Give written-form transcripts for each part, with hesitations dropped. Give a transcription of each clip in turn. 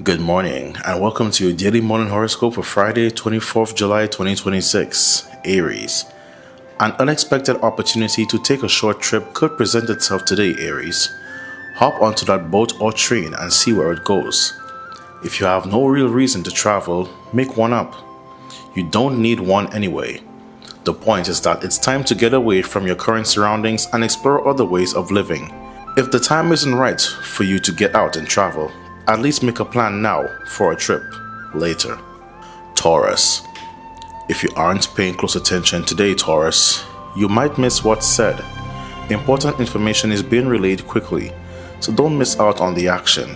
Good morning, and welcome to your daily morning horoscope for Friday, 24th July 2026, Aries. An unexpected opportunity to take a short trip could present itself today, Aries. Hop onto that boat or train and see where it goes. If you have no real reason to travel, make one up. You don't need one anyway. The point is that it's time to get away from your current surroundings and explore other ways of living. If the time isn't right for you to get out and travel, at least make a plan now for a trip later. Taurus. If you aren't paying close attention today, Taurus, you might miss what's said. Important information is being relayed quickly, so don't miss out on the action.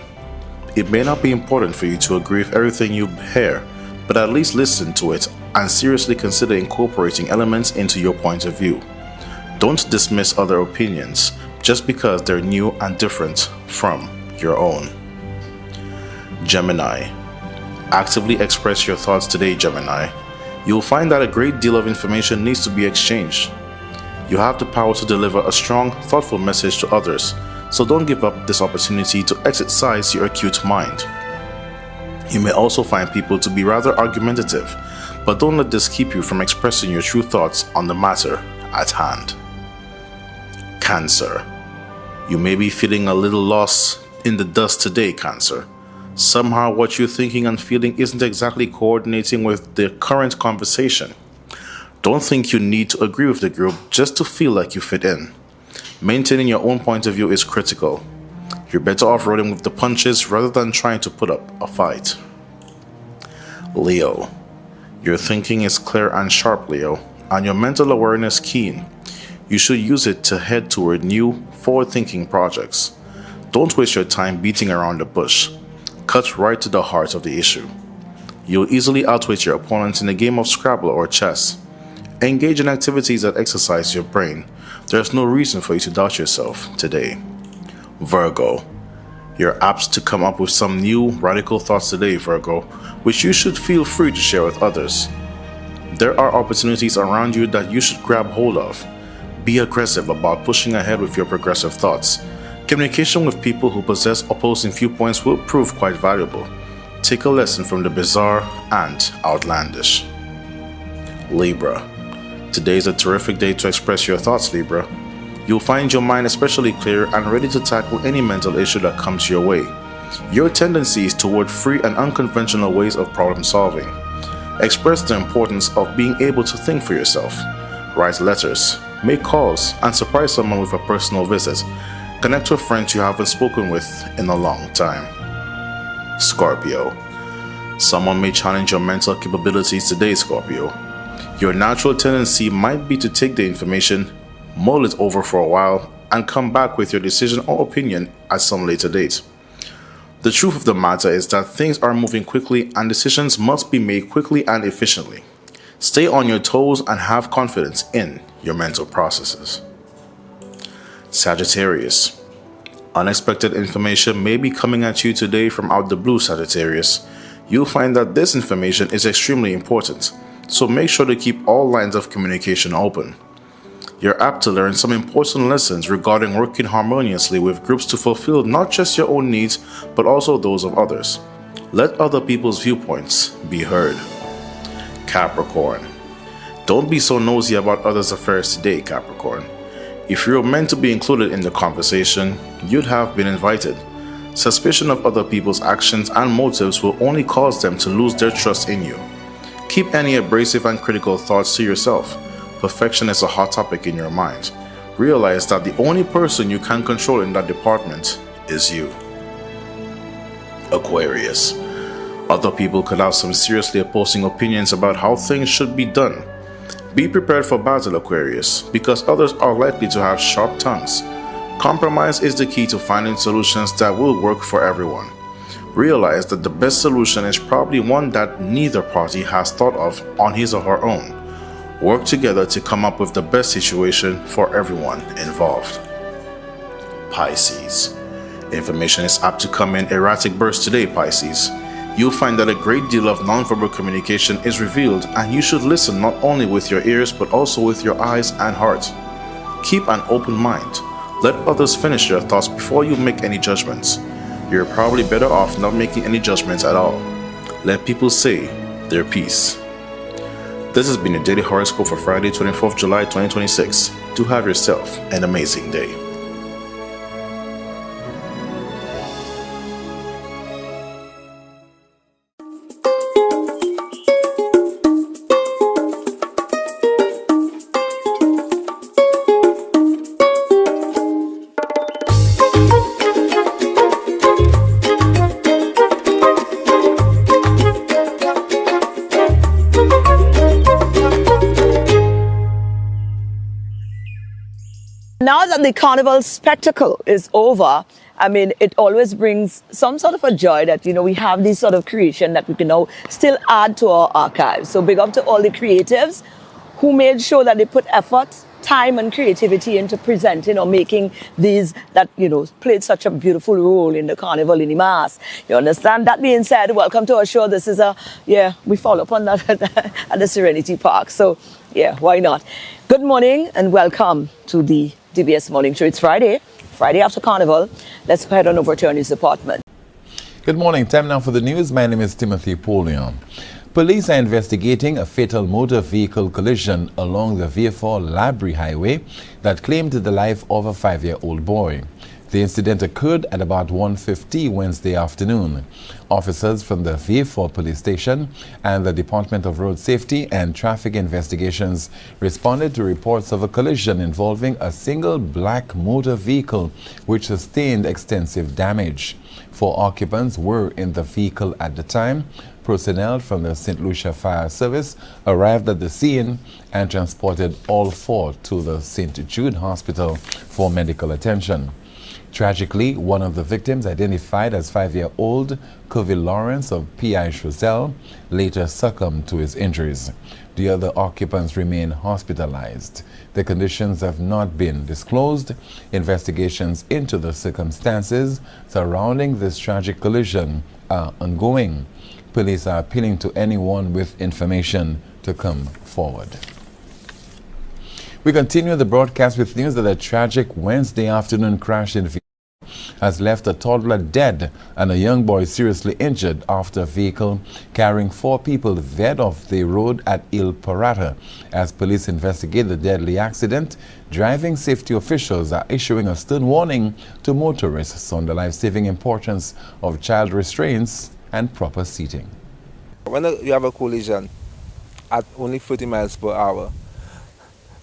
It may not be important for you to agree with everything you hear, but at least listen to it and seriously consider incorporating elements into your point of view. Don't dismiss other opinions just because they're new and different from your own. Gemini. Actively express your thoughts today, Gemini. You'll find that a great deal of information needs to be exchanged. You have the power to deliver a strong, thoughtful message to others, so don't give up this opportunity to exercise your acute mind. You may also find people to be rather argumentative, but don't let this keep you from expressing your true thoughts on the matter at hand. Cancer. You may be feeling a little lost in the dust today, Cancer. Somehow what you're thinking and feeling isn't exactly coordinating with the current conversation. Don't think you need to agree with the group just to feel like you fit in. Maintaining your own point of view is critical. You're better off rolling with the punches rather than trying to put up a fight. Leo. Your thinking is clear and sharp, Leo, and your mental awareness keen. You should use it to head toward new, forward-thinking projects. Don't waste your time beating around the bush. Cut right to the heart of the issue. You'll easily outwit your opponent in a game of Scrabble or chess. Engage in activities that exercise your brain. There's no reason for you to doubt yourself today. Virgo. You're apt to come up with some new, radical thoughts today, Virgo, which you should feel free to share with others. There are opportunities around you that you should grab hold of. Be aggressive about pushing ahead with your progressive thoughts. Communication with people who possess opposing viewpoints will prove quite valuable. Take a lesson from the bizarre and outlandish. Libra. Today is a terrific day to express your thoughts, Libra. You'll find your mind especially clear and ready to tackle any mental issue that comes your way. Your tendency is toward free and unconventional ways of problem solving. Express the importance of being able to think for yourself. Write letters, make calls, and surprise someone with a personal visit. Connect with friends you haven't spoken with in a long time. Scorpio. Someone may challenge your mental capabilities today, Scorpio. Your natural tendency might be to take the information, mull it over for a while, and come back with your decision or opinion at some later date. The truth of the matter is that things are moving quickly and decisions must be made quickly and efficiently. Stay on your toes and have confidence in your mental processes. Sagittarius. Unexpected information may be coming at you today from out the blue, Sagittarius. You'll find that this information is extremely important, so make sure to keep all lines of communication open. You're apt to learn some important lessons regarding working harmoniously with groups to fulfill not just your own needs, but also those of others. Let other people's viewpoints be heard. Capricorn. Don't be so nosy about others' affairs today, Capricorn. If you're meant to be included in the conversation, you'd have been invited. Suspicion of other people's actions and motives will only cause them to lose their trust in you. Keep any abrasive and critical thoughts to yourself. Perfection is a hot topic in your mind. Realize that the only person you can control in that department is you. Aquarius. Other people could have some seriously opposing opinions about how things should be done. Be prepared for battle, Aquarius, because others are likely to have sharp tongues. Compromise is the key to finding solutions that will work for everyone. Realize that the best solution is probably one that neither party has thought of on his or her own. Work together to come up with the best situation for everyone involved. Pisces. Information is apt to come in erratic bursts today, Pisces. You'll find that a great deal of nonverbal communication is revealed, and you should listen not only with your ears but also with your eyes and heart. Keep an open mind. Let others finish their thoughts before you make any judgments. you're probably better off not making any judgments at all. Let people say their piece. This has been your daily horoscope for Friday, 24th July 2026. Do have yourself an amazing day. Now that the carnival spectacle is over, I mean, it always brings some sort of a joy that, we have this sort of creation that we can now still add to our archives. So big up to all the creatives who made sure that they put effort, time and creativity into presenting or making these that, played such a beautiful role in the carnival in the mass. You understand? That being said, welcome to our show. This is we follow up on that at the Serenity Park. So, why not? Good morning and welcome to the DBS Morning Show. It's Friday after Carnival. Let's head on over to our news department. Good morning. Time now for the news. My name is Timothy Polion. Police are investigating a fatal motor vehicle collision along the Vieux-Fort Labrie Highway that claimed the life of a 5-year-old boy. The incident occurred at about 1:50 Wednesday afternoon. Officers from the Vieux-Fort Police Station and the Department of Road Safety and Traffic Investigations responded to reports of a collision involving a single black motor vehicle which sustained extensive damage. 4 occupants were in the vehicle at the time. Personnel from the St. Lucia Fire Service arrived at the scene and transported all 4 to the St. Jude Hospital for medical attention. Tragically, one of the victims, identified as 5-year-old Covey Lawrence of P.I. Chazelle, later succumbed to his injuries. The other occupants remain hospitalized. The conditions have not been disclosed. Investigations into the circumstances surrounding this tragic collision are ongoing. Police are appealing to anyone with information to come forward. We continue the broadcast with news that a tragic Wednesday afternoon crash in has left a toddler dead and a young boy seriously injured after a vehicle carrying 4 people veered off the road at Il Parata. As police investigate the deadly accident, driving safety officials are issuing a stern warning to motorists on the life-saving importance of child restraints and proper seating. When you have a collision at only 30 miles per hour,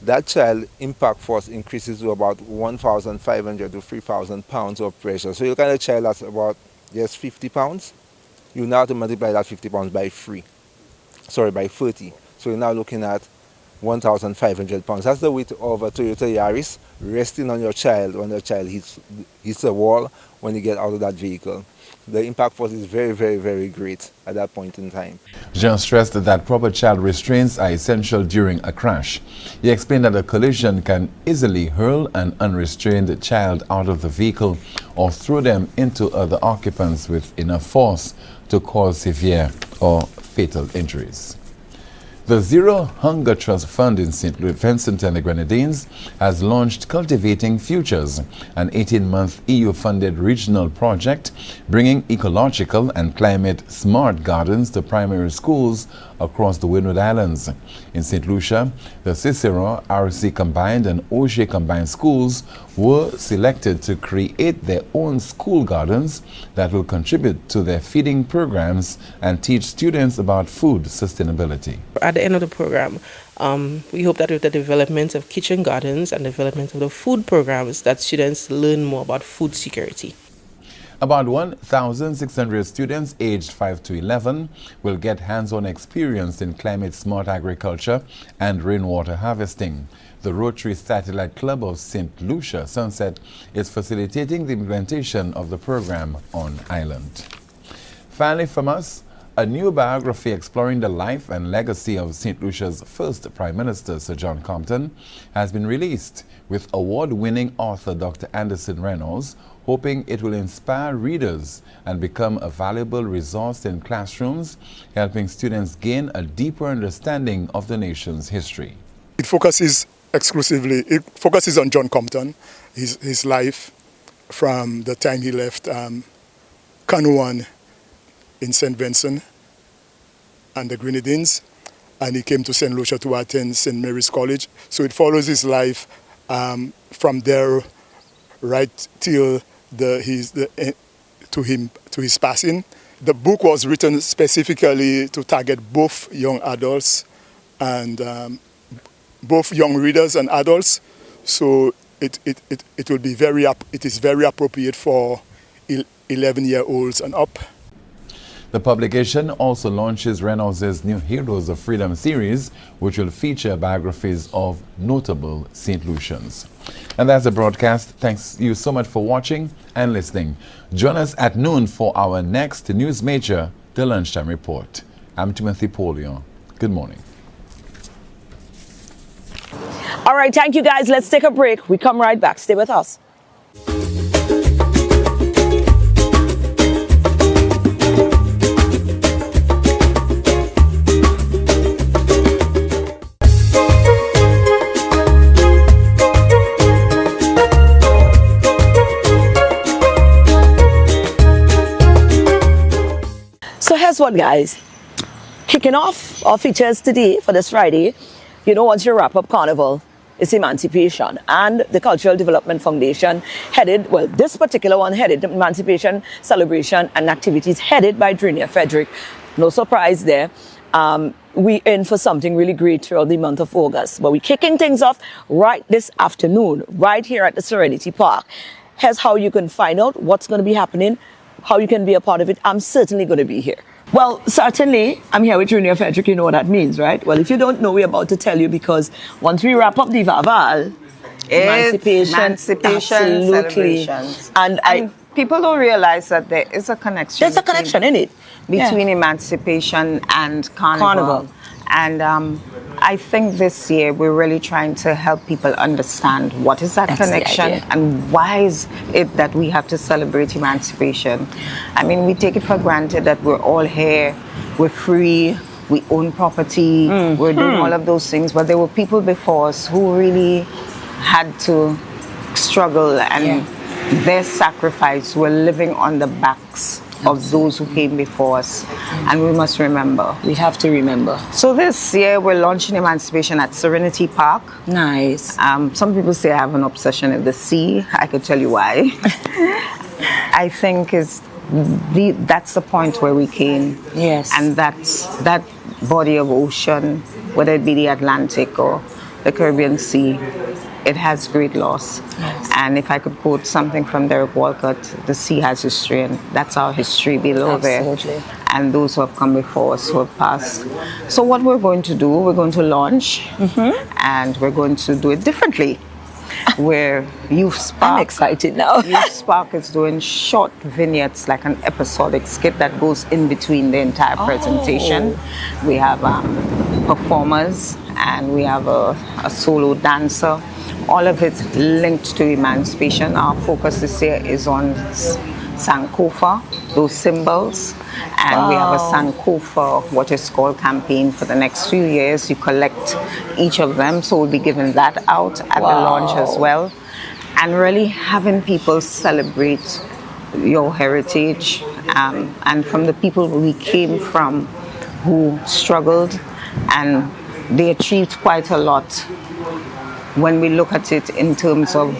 that child impact force increases to about 1,500 to 3,000 pounds of pressure. So you kind of child that's about just 50 pounds. You now have to multiply that 50 pounds by 30. So you're now looking at 1,500 pounds. That's the weight of a Toyota Yaris resting on your child when the child hits the wall when you get out of that vehicle. The impact force is very, very, very great at that point in time. Jean stressed that proper child restraints are essential during a crash. He explained that a collision can easily hurl an unrestrained child out of the vehicle or throw them into other occupants with enough force to cause severe or fatal injuries. The Zero Hunger Trust Fund in St. Vincent and the Grenadines has launched Cultivating Futures, an 18-month EU-funded regional project bringing ecological and climate-smart gardens to primary schools across the Windward Islands. In St. Lucia, the Cicero, RC Combined and Auger Combined schools were selected to create their own school gardens that will contribute to their feeding programs and teach students about food sustainability. At the end of the program, we hope that with the development of kitchen gardens and development of the food programs, that students learn more about food security. About 1,600 students aged 5 to 11 will get hands-on experience in climate-smart agriculture and rainwater harvesting. The Rotary Satellite Club of St. Lucia Sunset is facilitating the implementation of the program on island. Finally from us, a new biography exploring the life and legacy of St. Lucia's first Prime Minister, Sir John Compton, has been released, with award-winning author Dr. Anderson Reynolds hoping it will inspire readers and become a valuable resource in classrooms, helping students gain a deeper understanding of the nation's history. It focuses on John Compton, his life from the time he left canoeing in St. Vincent and the Grenadines, and he came to St. Lucia to attend St. Mary's College. So it follows his life from there right till to his passing. The book was written specifically to target both young adults and both young readers and adults. So it is very appropriate for 11-year-olds and up. The publication also launches Reynolds' new Heroes of Freedom series, which will feature biographies of notable St. Lucians. And that's the broadcast. Thanks you so much for watching and listening. Join us at noon for our next news major, the Lunchtime Report. I'm Timothy Polion. Good morning. All right, thank you guys. Let's take a break. We come right back. Stay with us. So here's what, guys. Kicking off our features today for this Friday, you know, once you wrap up Carnival, it's Emancipation. And the Cultural Development Foundation this particular one headed Emancipation Celebration and Activities headed by Drenia Fredrick. No surprise there. We in for something really great throughout the month of August. But we're kicking things off right this afternoon, right here at the Serenity Park. Here's how you can find out what's going to be happening, how you can be a part of it. I'm certainly going to be here. Well, certainly, I'm here with Drenia Fredrick. You know what that means, right? Well, if you don't know, we're about to tell you, because once we wrap up the Vaval, Emancipation absolutely. Celebrations. And people don't realize that there is a connection. There's a connection in it. Between Emancipation and Carnival. And I think this year we're really trying to help people understand what is that connection and why is it that we have to celebrate Emancipation. I mean, we take it for granted that we're all here, we're free, we own property, we're doing all of those things, but there were people before us who really had to struggle, and their sacrifice were living on the backs of those who came before us, and we must remember. We have to remember. So this year we're launching Emancipation at Serenity Park. Nice. Some people say I have an obsession with the sea. I could tell you why. I think that's the point where we came. Yes. And that body of ocean, whether it be the Atlantic or the Caribbean Sea, it has great loss. Yes. And if I could quote something from Derek Walcott, the sea has history, and that's our history below Absolutely. there. And those who have come before us, who have passed. So what we're going to do, we're going to launch, and we're going to do it differently. Where Youth Spark, I'm excited now. Youth Spark is doing short vignettes, like an episodic skit that goes in between the entire presentation. We have performers, and we have a solo dancer. All of it linked to Emancipation. Our focus this year is on Sankofa, those symbols. And we have a Sankofa, what is called campaign for the next few years. You collect each of them. So we'll be giving that out at the launch as well. And really having people celebrate your heritage, and from the people we came from who struggled, and they achieved quite a lot when we look at it in terms of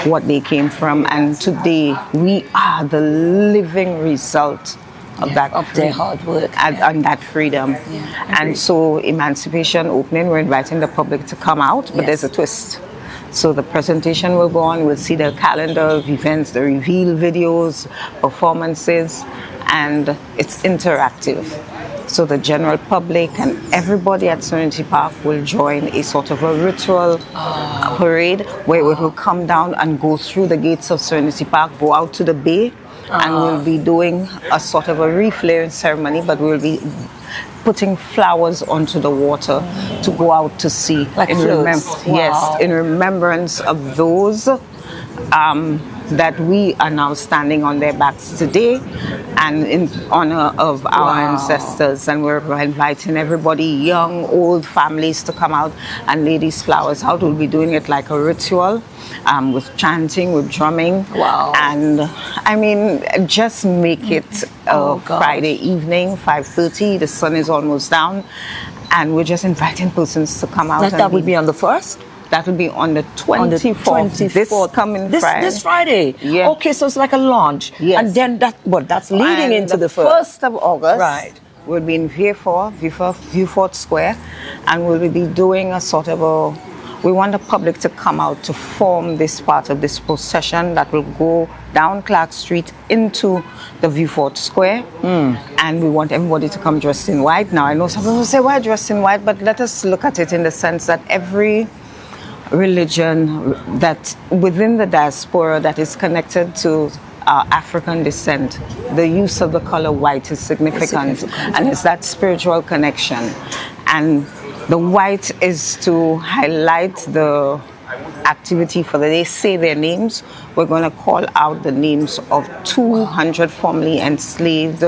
what they came from. And today we are the living result of that, of their hard work and that freedom. And so Emancipation opening, we're inviting the public to come out, but there's a twist. So the presentation will go on, we'll see the calendar of events, the reveal videos, performances, and it's interactive. So the general public and everybody at Serenity Park will join a sort of a ritual parade where we will come down and go through the gates of Serenity Park, go out to the bay, and we'll be doing a sort of a reflaring ceremony, but we'll be putting flowers onto the water to go out to sea. Like in floats. Yes, in remembrance of those that we are now standing on their backs today and in honor of our ancestors. And we're inviting everybody, young, old families, to come out and lay these flowers out. We'll be doing it like a ritual, with chanting, with drumming. Wow. And I mean, just make it Friday evening, 5:30. The sun is almost down. And we're just inviting persons to come out. That would be on the 1st? That will be on the 24th. This coming Friday. This Friday? Yeah. Okay, so it's like a launch. Yes. And then that's leading into the 1st of August. Right. We'll be in Vieux Square, and we'll be doing a sort of we want the public to come out to form this part of this procession that will go down Clark Street into the Vieux Square. And we want everybody to come dressed in white. Now, I know some people say, why dressed in white? But let us look at it in the sense that every religion that within the diaspora that is connected to African descent, the use of the color white is significant. And it's that spiritual connection. And the white is to highlight the activity for the day, say their names. We're going to call out the names of 200 formerly enslaved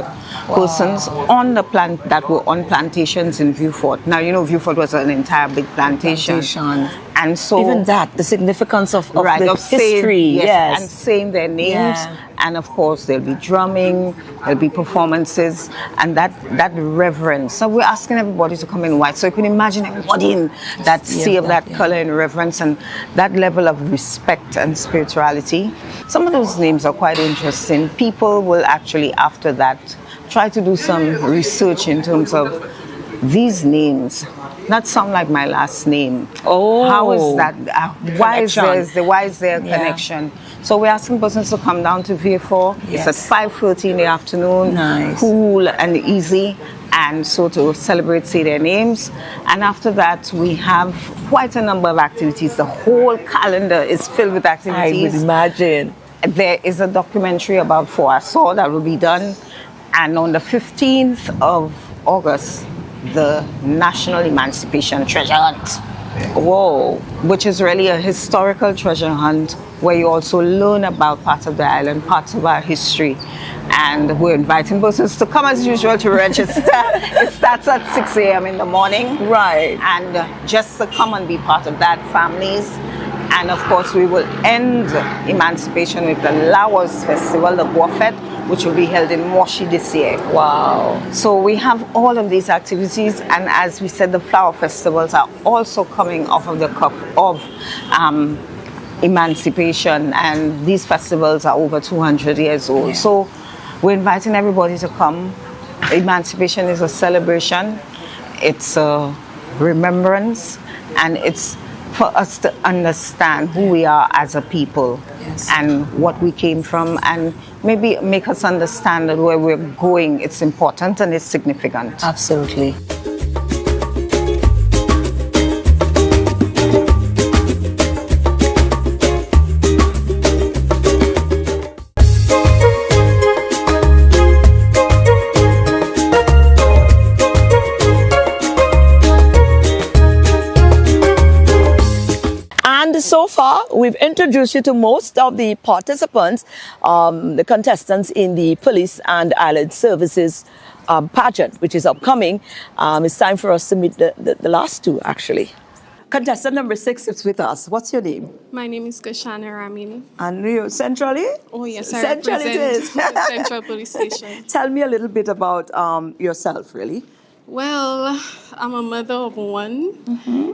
persons on the that were on plantations in Vieux Fort. Now, you know, Vieux Fort was an entire big plantation. And so even that, the significance of the saying, history, yes, and saying their names. And of course, there'll be drumming, there'll be performances, and that reverence. So we're asking everybody to come in white. So you can imagine everybody in that sea of that color and reverence and that level of respect and spirituality. Some of those names are quite interesting. People will actually, after that, try to do some research in terms of these names that sound like my last name. Oh, how is that? Why is there a connection? So we're asking persons to come down to Vieux Fort. It's at 5:30 in the afternoon. Nice. Cool and easy. And so to celebrate, say their names. And after that, we have quite a number of activities. The whole calendar is filled with activities. I would imagine. There is a documentary about Foasaw that will be done. And on the 15th of August, the National Emancipation Treasure Hunt. Whoa. Which is really a historical treasure hunt where you also learn about parts of the island, parts of our history. And we're inviting persons to come as usual to register. It starts at 6 a.m. in the morning. Right. And just to come and be part of that, families. And of course, we will end Emancipation with the Lawas Festival, the Guafet, which will be held in Moshi this year. Wow. So we have all of these activities, and as we said, the flower festivals are also coming off of the cuff of Emancipation, and these festivals are over 200 years old. Yeah. So we're inviting everybody to come. Emancipation is a celebration, it's a remembrance, and it's for us to understand who we are as a people and what we came from, and maybe make us understand that where we're going, it's important and it's significant. Absolutely. So far, we've introduced you to most of the participants, the contestants in the Police and Island Services pageant, which is upcoming. It's time for us to meet the last two, actually. Contestant number 6 is with us. What's your name? My name is Kershana, Ramine. And you centrally? Oh, yes, I Central represent it is. the Central Police Station. Tell me a little bit about yourself, really. Well, I'm a mother of one,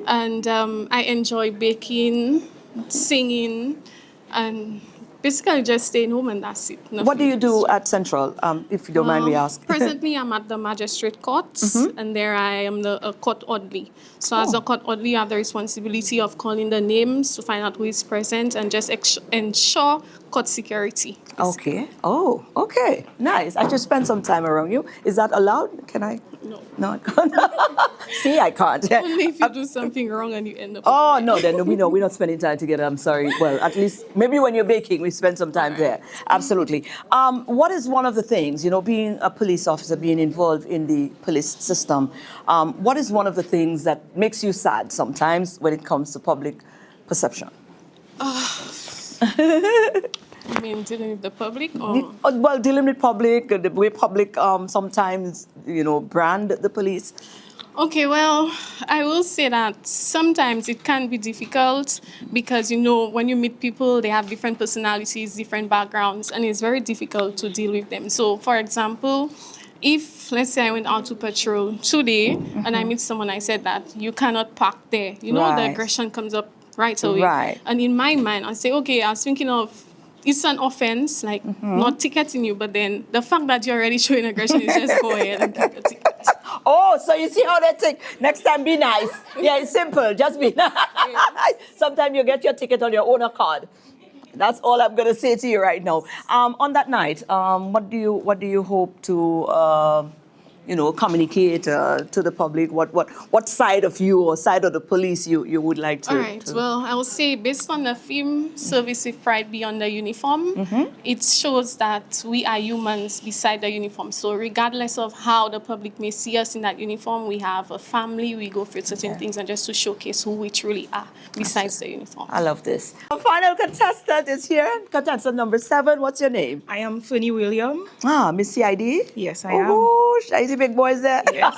and I enjoy baking, singing, and basically just staying home and that's it. What do you do at Central, if you don't mind me asking? Presently, I'm at the Magistrate Courts, and there I am the court orderly. So as a court orderly, I have the responsibility of calling the names to find out who is present and just ensure court security. Okay. Oh, okay. Nice. I just spent some time around you. Is that allowed? Can I? No. No, I can't. See, I can't. Only if you do something wrong and you end up... Oh, no, then we're not spending time together. I'm sorry. Well, at least maybe when you're baking, we spend some time there. Absolutely. What is one of the things, being a police officer, being involved in the police system, what is one of the things that makes you sad sometimes when it comes to public perception? I mean, dealing with the public or? Well, dealing with public, the way public sometimes, brand the police. Okay, well, I will say that sometimes it can be difficult because, when you meet people, they have different personalities, different backgrounds, and it's very difficult to deal with them. So, for example, if, let's say, I went out to patrol today and I meet someone, I said that you cannot park there. The Right. aggression comes up right away. Right. And in my mind, I say, okay, I was thinking of it's an offense, like not ticketing you, but then the fact that you're already showing aggression is just go ahead and get the ticket. Oh, so you see how they think. Next time, be nice. Yeah, it's simple. Just be nice. Sometimes you get your ticket on your owner card. That's all I'm going to say to you right now. On that night, what do you hope to communicate to the public? What side of you or side of the police you would like to? All right. Well, I will say based on the theme, service with pride beyond the uniform, it shows that we are humans beside the uniform. So regardless of how the public may see us in that uniform, we have a family, we go through certain things, and just to showcase who we truly are besides the uniform. I love this. Our final contestant is here. Contestant number 7. What's your name? I am Fanny William. Miss CID? Yes, I am. Oh, I see big boys there. Yes.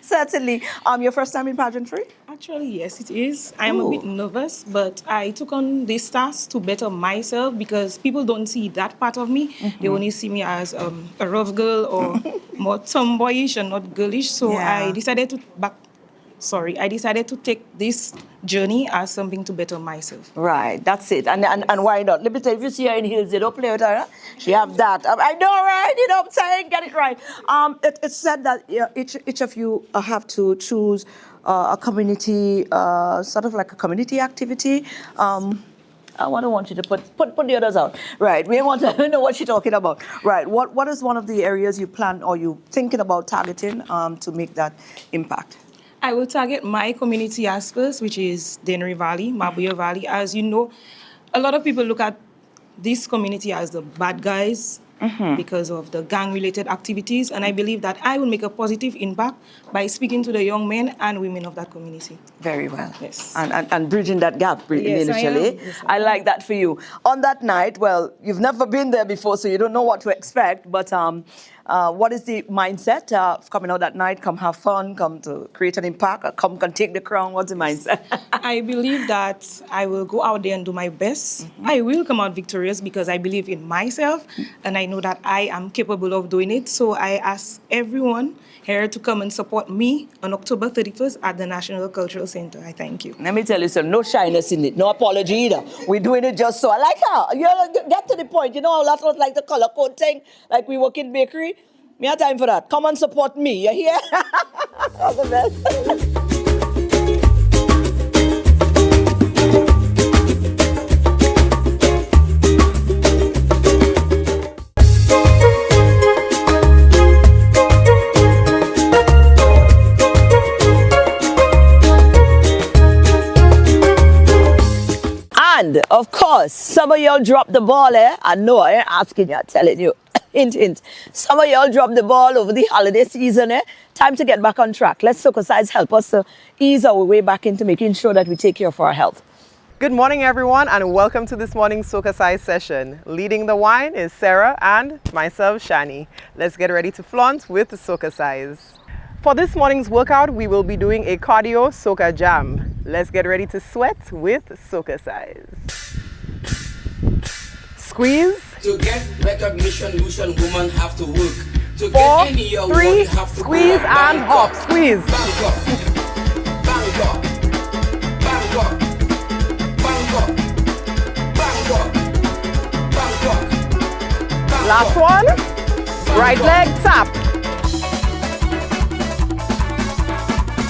Certainly. Your first time in pageantry? Actually, yes, it is. I am a bit nervous, but I took on this task to better myself because people don't see that part of me. They only see me as a rough girl or more tomboyish and not girlish. So Yeah. I decided to take this journey as something to better myself. Right, that's it. And why not? Let me tell you, if you see her in heels, you don't play with her. Huh? She have that. I know, right? You know what I'm saying? Get it right. It's said that each of you have to choose a community, sort of like a community activity. I don't want you to put the others out. Right, we want to know what you're talking about. Right, what is one of the areas you plan or you thinking about targeting to make that impact? I will target my community as first, which is Dennery Valley, Mabuya Valley. As you know, a lot of people look at this community as the bad guys because of the gang-related activities, and I believe that I will make a positive impact by speaking to the young men and women of that community. Very well. Yes. And bridging that gap Yes, initially. I am. Yes, I I like that for you. On that night, well, you've never been there before, so you don't know what to expect, but what is the mindset of coming out that night? Come have fun, come to create an impact, or come take the crown? What's the mindset? I believe that I will go out there and do my best. I will come out victorious because I believe in myself and I know that I am capable of doing it. So I ask everyone here to come and support me on October 31st at the National Cultural Center. I thank you. Let me tell you something, no shyness in it, no apology either. We're doing it just so. I like her. You get to the point. You know, that was like the color code thing, like we work in bakery. Me have time for that. Come and support me. You hear? All the best. And, of course, some of y'all dropped the ball, eh? I know, I ain't asking you, I'm telling you. Hint, hint. Some of y'all dropped the ball over the holiday season, eh? Time to get back on track. Let's SocaCize help us to ease our way back into making sure that we take care of our health. Good morning, everyone, and welcome to this morning's SocaCize session. Leading the wine is Sarah and myself, Shani. Let's get ready to flaunt with the SocaCize. For this morning's workout, we will be doing a cardio Soca jam. Let's get ready to sweat with SocaCize. Squeeze. To get recognition, Lucian women have to work. To 4, get any award, 3, you have to squeeze work. and hop. Squeeze. Bangkok, Bangkok, Bangkok, Bangkok, Bangkok, Bangkok, Bangkok. Last one. Right leg tap.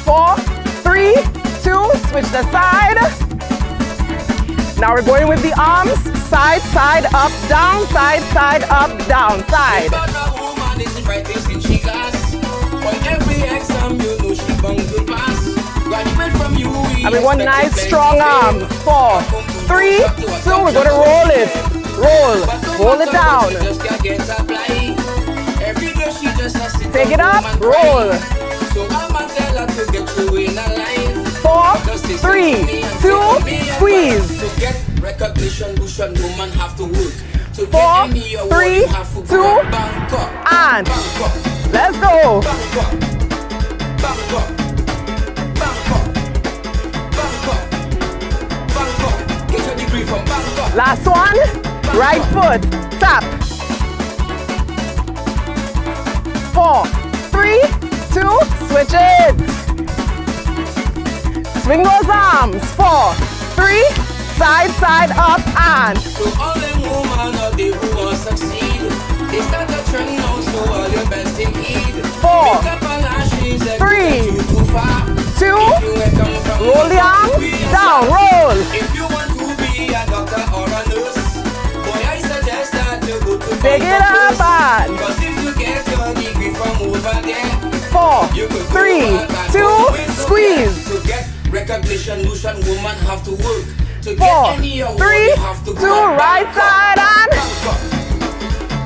4, 3, 2, switch the side. Now we're going with the arms. Side, side, up, down, side, up, down, side. But a woman is the brightest in she class. On every exam, you know she bound to pass. Graduate from you. And we want nice strong arms. 4, 3, 2, we're going to roll it. Roll. Hold it down. Take it up. Roll. So I'ma tell her to get you in a line. 4, 3, 2, squeeze. To get recognition, Lucian women have to work. To get 4, any award, 3, you have to 2, go Bangkok. and Bangkok. let's go. Bangkok. Bangkok. Bangkok. Bangkok. Bangkok. Get your degree from Bangkok. Last one, right foot, tap. 4, 3, 2, switch it. Swing those arms. 4, 3, side, side, up, and To all them women out there who want succeed, they start a trend now, so all your best in heed. 4, Make up on lashes and 3, get you too far. 2, If you ain't come from roll the arms, down, roll. If you want to be a doctor or a nurse, boy, I suggest that you go to Pick it up, and Because if you get your degree from over there, 4, you could 3, 2, squeeze. To get recognition, Lucian woman have to work. To 4, get any award, 3, you have to 2, go right Bangkok. side, and Bangkok.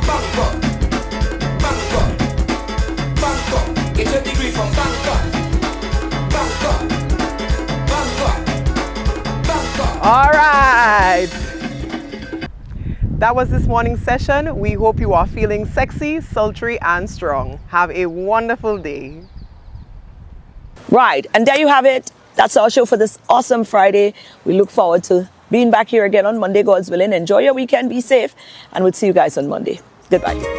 Bangkok. Bangkok. Bangkok. Get your degree from Bangkok. Bangkok. Bangkok. Bangkok. all right. That was this morning's session. We hope you are feeling sexy, sultry, and strong. Have a wonderful day. Right, and there you have it. That's our show for this awesome Friday. We look forward to being back here again on Monday, God's willing. Enjoy your weekend, be safe, and we'll see you guys on Monday. Goodbye.